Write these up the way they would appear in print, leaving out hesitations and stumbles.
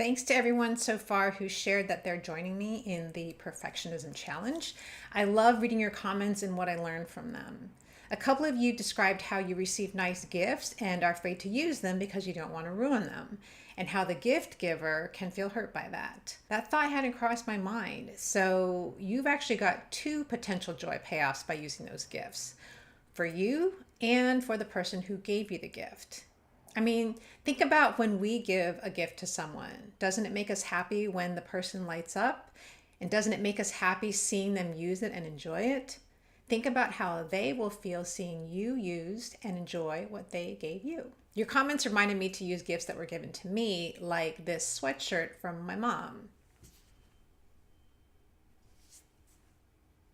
Thanks to everyone so far who shared that they're joining me in the Perfectionism Challenge. I love reading your comments and what I learned from them. A couple of you described how you receive nice gifts and are afraid to use them because you don't want to ruin them, and how the gift giver can feel hurt by that. That thought hadn't crossed my mind, so you've actually got two potential joy payoffs by using those gifts, for you and for the person who gave you the gift. I mean, think about when we give a gift to someone. Doesn't it make us happy when the person lights up? And doesn't it make us happy seeing them use it and enjoy it? Think about how they will feel seeing you used and enjoy what they gave you. Your comments reminded me to use gifts that were given to me, like this sweatshirt from my mom.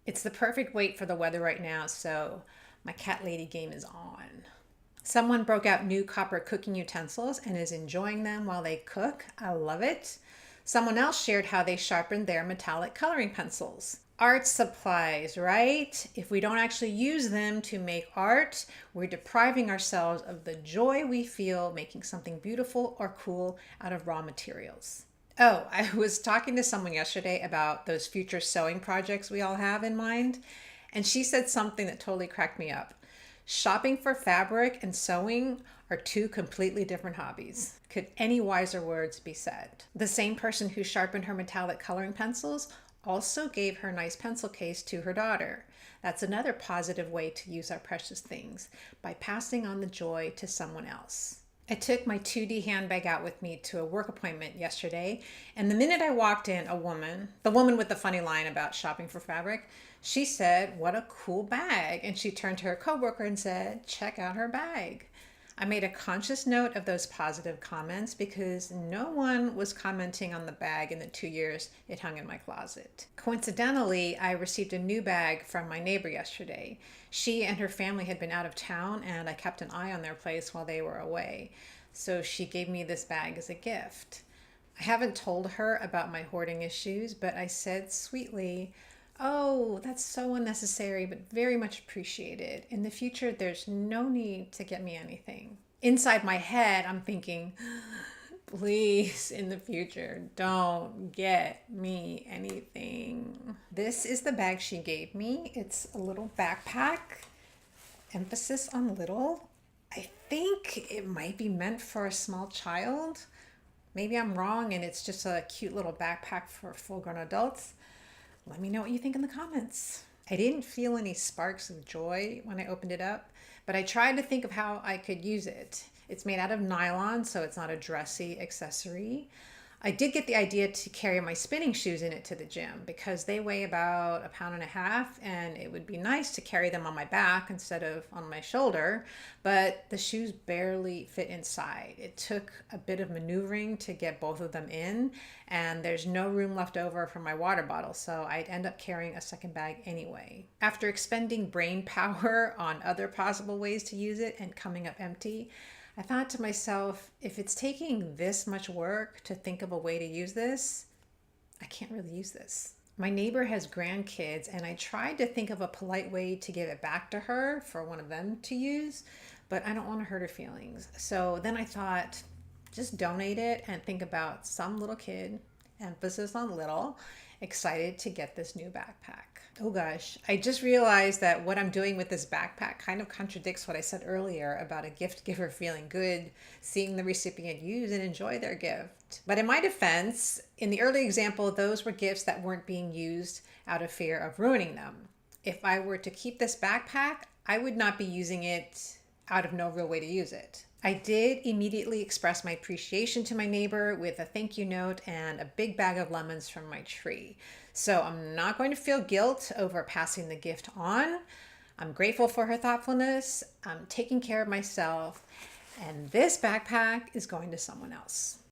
It's the perfect weight for the weather right now, so my cat lady game is on. Someone broke out new copper cooking utensils and is enjoying them while they cook. I love it. Someone else shared how they sharpened their metallic coloring pencils. Art supplies, right? If we don't actually use them to make art, we're depriving ourselves of the joy we feel making something beautiful or cool out of raw materials. Oh, I was talking to someone yesterday about those future sewing projects we all have in mind, and she said something that totally cracked me up. Shopping for fabric and sewing are two completely different hobbies. Could any wiser words be said? The same person who sharpened her metallic coloring pencils also gave her nice pencil case to her daughter. That's another positive way to use our precious things, by passing on the joy to someone else. I took my 2D handbag out with me to a work appointment yesterday, and the minute I walked in, the woman with the funny line about shopping for fabric, she said, "What a cool bag." And she turned to her coworker and said, "Check out her bag." I made a conscious note of those positive comments because no one was commenting on the bag in the 2 years it hung in my closet. Coincidentally, I received a new bag from my neighbor yesterday. She and her family had been out of town, and I kept an eye on their place while they were away. So she gave me this bag as a gift. I haven't told her about my hoarding issues, but I said sweetly, "Oh, that's so unnecessary, but very much appreciated. In the future, there's no need to get me anything." Inside my head, I'm thinking, please, in the future, don't get me anything. This is the bag she gave me. It's a little backpack, emphasis on little. I think it might be meant for a small child. Maybe I'm wrong and it's just a cute little backpack for full-grown adults. Let me know what you think in the comments. I didn't feel any sparks of joy when I opened it up, but I tried to think of how I could use it. It's made out of nylon, so it's not a dressy accessory. I did get the idea to carry my spinning shoes in it to the gym because they weigh about 1.5 pounds, and it would be nice to carry them on my back instead of on my shoulder, but the shoes barely fit inside. It took a bit of maneuvering to get both of them in, and there's no room left over for my water bottle, so I'd end up carrying a second bag anyway. After expending brain power on other possible ways to use it and coming up empty, I thought to myself, if it's taking this much work to think of a way to use this, I can't really use this. My neighbor has grandkids, and I tried to think of a polite way to give it back to her for one of them to use, but I don't want to hurt her feelings. So then I thought, just donate it and think about some little kid, emphasis on little, excited to get this new backpack. Oh gosh, I just realized that what I'm doing with this backpack kind of contradicts what I said earlier about a gift giver feeling good, seeing the recipient use and enjoy their gift. But in my defense, in the early example, those were gifts that weren't being used out of fear of ruining them. If I were to keep this backpack, I would not be using it out of no real way to use it. I did immediately express my appreciation to my neighbor with a thank you note and a big bag of lemons from my tree. So I'm not going to feel guilt over passing the gift on. I'm grateful for her thoughtfulness. I'm taking care of myself. And this backpack is going to someone else.